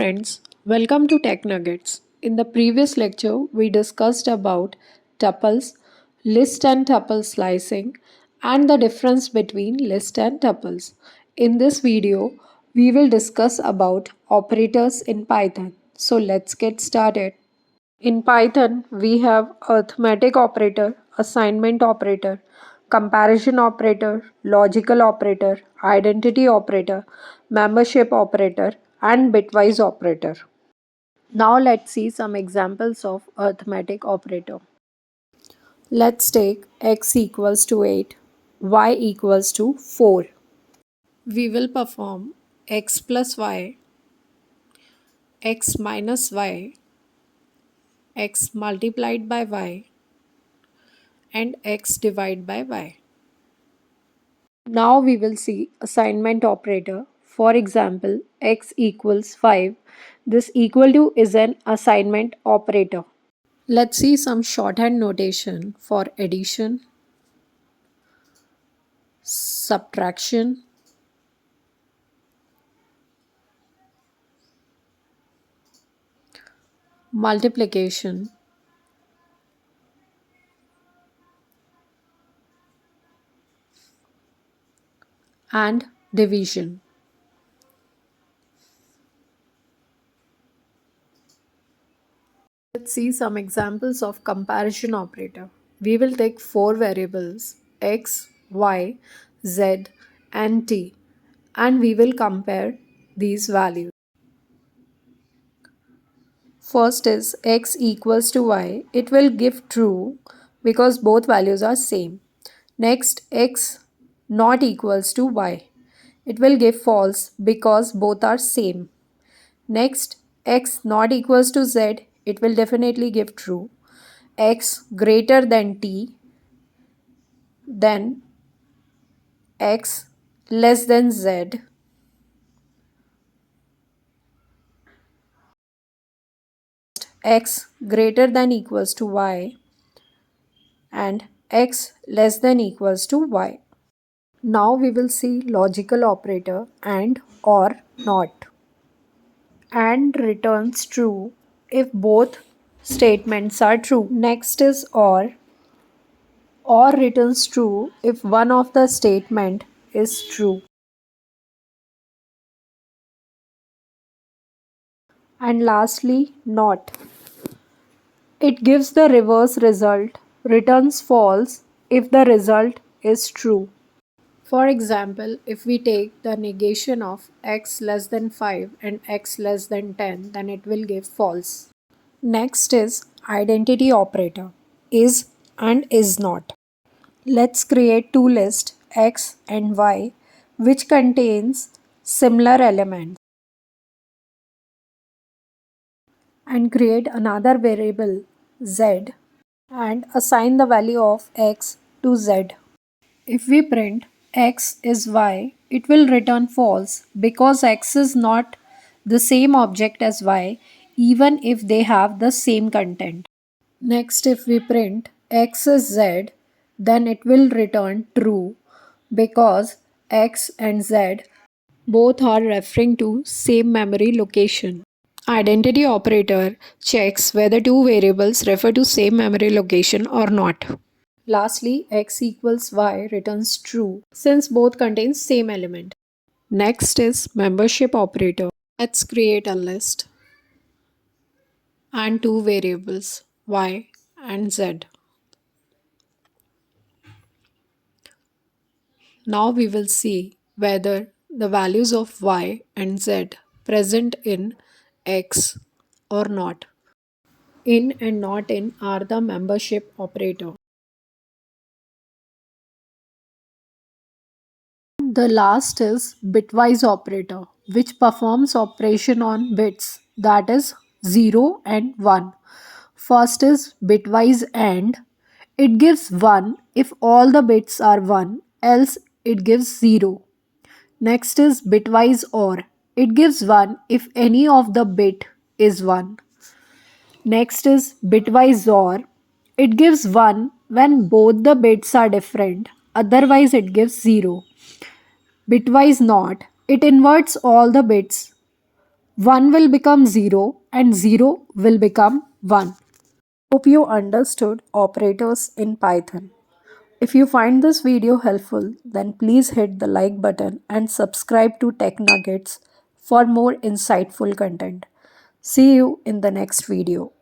friends, welcome to Tech Nuggets. In the previous lecture, we discussed about tuples, list and tuple slicing, and the difference between list and tuples. In this video, we will discuss about operators in Python. So let's get started. In Python, we have arithmetic operator, assignment operator, comparison operator, logical operator, identity operator, membership operator, and bitwise operator. Now let's see some examples of arithmetic operator. Let's take x equals to 8, y equals to 4. We will perform x plus y, x minus y, x multiplied by y, and x divided by y. Now we will see assignment operator. For example, x equals 5. This equal to is an assignment operator. Let's see some shorthand notation for addition, subtraction, multiplication, and division. Let's see some examples of comparison operator. We will take four variables x, y, z, and t, and we will compare these values. First is x equals to y. It will give true because both values are same. Next, x not equals to y. It will give false because both are same. Next, x not equals to z. It will definitely give true. X greater than t, then x less than z, x greater than equals to y, and x less than equals to y. Now we will see logical operator and or not. And returns true if both statements are true. Next is or returns true if one of the statement is true. And lastly, not. It gives the reverse result, returns false if the result is true. For example, if we take the negation of x less than 5 and x less than 10, then it will give false. Next is identity operator, is and is not. Let's create two lists x and y which contains similar elements and create another variable z and assign the value of x to z. If we print x is y, it will return false because x is not the same object as y even if they have the same content. Next, if we print x is z, then it will return true because x and z both are referring to same memory location. Identity operator checks whether two variables refer to same memory location or not. Lastly, x equals y returns true since both contain same element. Next is membership operator. Let's create a list and two variables y and z. Now we will see whether the values of y and z present in x or not. In and not in are the membership operator. The last is bitwise operator, which performs operation on bits, that is 0 and 1. First is bitwise AND. It gives 1 if all the bits are 1, else it gives 0. Next is bitwise OR. It gives 1 if any of the bit is 1. Next is bitwise OR. It gives 1 when both the bits are different, otherwise it gives 0. Bitwise NOT. It inverts all the bits 1 will become 0 and 0 will become 1. Hope you understood operators in Python. If you find this video helpful, then please hit the like button and subscribe to Tech Nuggets for more insightful content. See you in the next video.